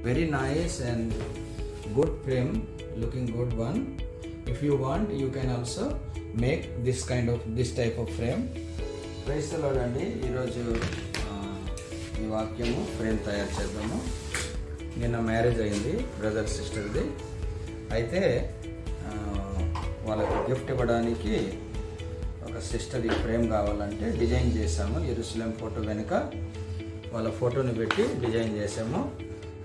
Very nice and good frame, looking good one. If you want, you can also make this type of frame. Praise the Lord అండి. ఈరోజు ఈ వాక్యము frame తయారు చేద్దాము. నిన్న marriage అయింది బ్రదర్ సిస్టర్ది. అయితే వాళ్ళకి గిఫ్ట్ ఇవ్వడానికి ఒక సిస్టర్ ఈ ఫ్రేమ్ కావాలంటే డిజైన్ చేసాము. యెరూషలేం ఫోటో వెనుక వాళ్ళ ఫోటోని పెట్టి డిజైన్ చేసాము.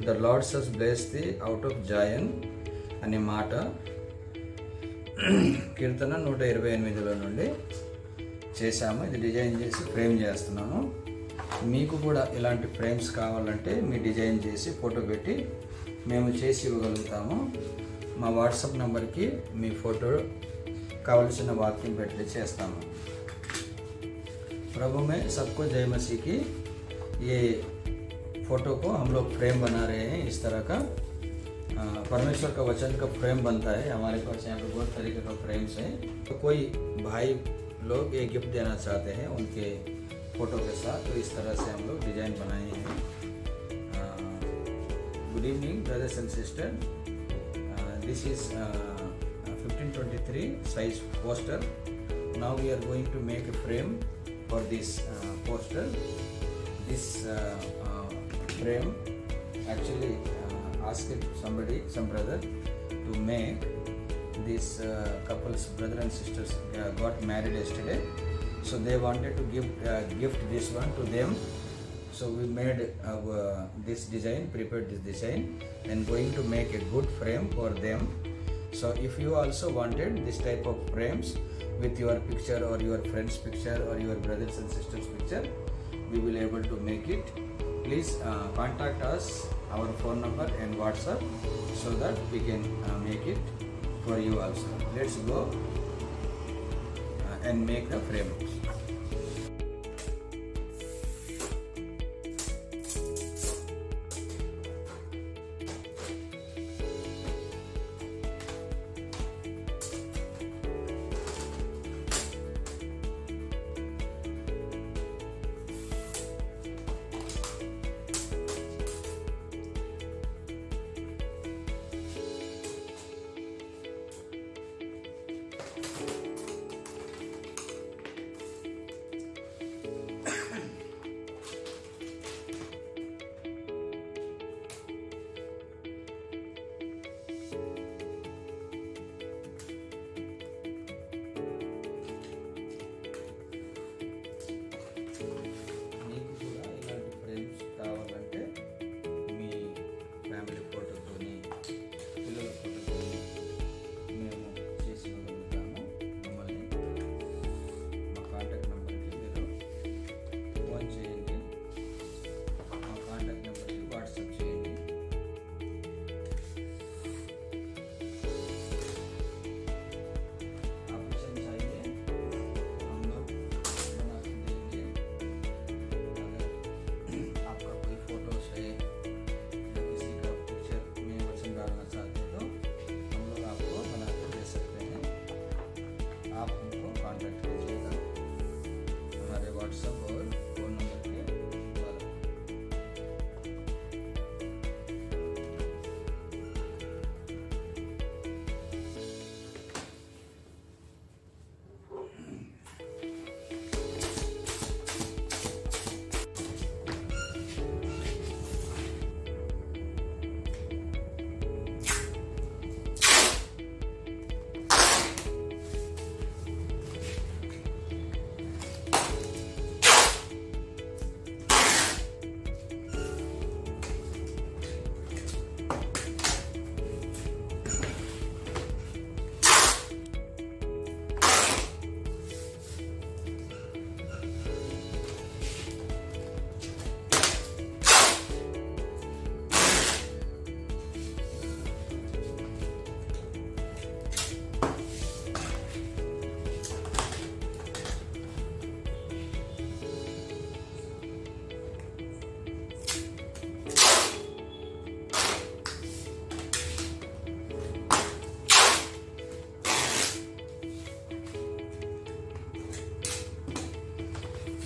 The lord has blessed the out of Zion అనే మాట కీర్తన 128లో నుండి చేశాము. ఇది డిజైన్ చేసి ఫ్రేమ్ చేస్తున్నాము. మీకు కూడా ఇలాంటి ఫ్రేమ్స్ కావాలంటే మీ డిజైన్ చేసి ఫోటో పెట్టి మేము చేసి ఇవ్వగలుగుతాము. మా వాట్సాప్ నెంబర్కి మీ ఫోటో కావలసిన వాక్యం పెట్టి చేస్తాము. प्रभु में सबको जय मसीह की। ये फोटो को हम लोग फ्रेम बना रहे हैं। इस तरह का परमेश्वर का वचन का फ्रेम बनता है। हमारे पास यहाँ पे बहुत तरीके का फ्रेम्स हैं। तो कोई भाई लोग ये गिफ्ट देना चाहते हैं उनके फोटो के साथ, तो इस तरह से हम लोग डिजाइन बनाए हैं। Good evening brothers and sister, this is 1523 size poster. Now we are going to make a frame for this poster. This frame actually asked some brother to make. This couples, brother and sisters, got married yesterday, so they wanted to gift this one to them. So we made this design, prepared this design, and going to make a good frame for them. So if you also wanted this type of frames with your picture or your friend's picture or your brothers and sisters picture, we will able to make it. Please contact us, our phone number and WhatsApp, so that we can make it for you also. Let's go and make the frame.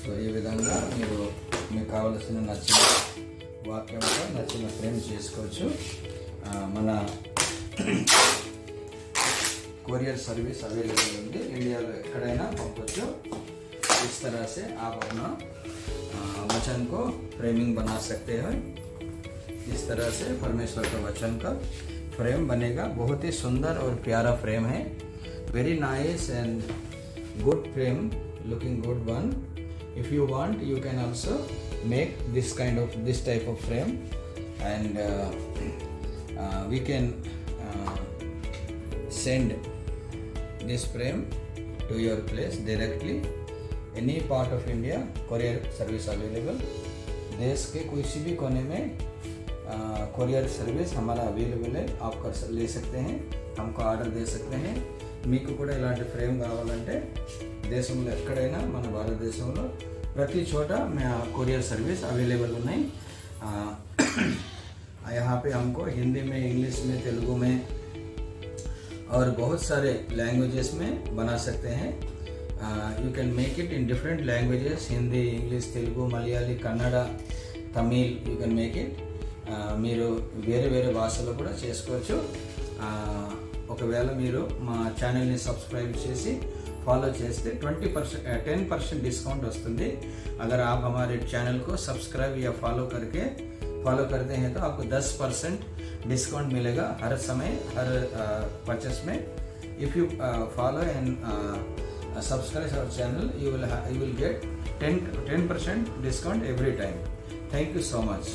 So ఈ విధంగా మీరు మీకు కావలసిన నచ్చిన వాక్యంతో నచ్చిన frame చేసుకోవచ్చు. మన कोरियर सर्विस अवेलेबल है इंडिया एक्कड़ैना पंपొచ్చు. इस तरह से आप अपना वचन को फ्रेमिंग बना सकते हैं. इस तरह से परमेश्वर का वचन का फ्रेम बनेगा. बहुत ही सुंदर और प्यारा फ्रेम है. Very nice and good frame, looking good one. If you want you can also make this type of frame and we can send this frame to your place directly. Any part of India courier service available. देश के किसी भी कोने में courier service हमारा available है. आप ले सकते हैं, हमको ఆర్డర్ दे सकते हैं. మీకు కూడా ఇలాంటి ఫ్రేమ్ కావాలంటే దేశంలో ఎక్కడైనా మన భారతదేశంలో ప్రతి చోట कोरियर सर्विस अवेलेबल ఉన్నాయి. यहाँ पे हमको हिंदी में, इंग्लिश में, तेलुगु में और बहुत सारे लैंग्वेजेस में बना सकते हैं. You can make it in different languages. Hindi, English, Telugu, Malayali, Kannada, Tamil. You can make it. మీరు వేరే వేరే భాషలో కూడా చేసుకోవచ్చు. ఒకవేళ మీరు మా ఛానల్ని సబ్స్క్రైబ్ చేసి फॉलो చేస్తే 10% डिस्काउंट वस्तुंदी. अगर आप हमारे चैनल को सब्सक्राइब या फॉलो करते हैं तो आपको 10% डिस्काउंट मिलेगा हर समय, हर परचेस में. If you follow and subscribe our channel, you will get 10% discount every time. Thank you so much.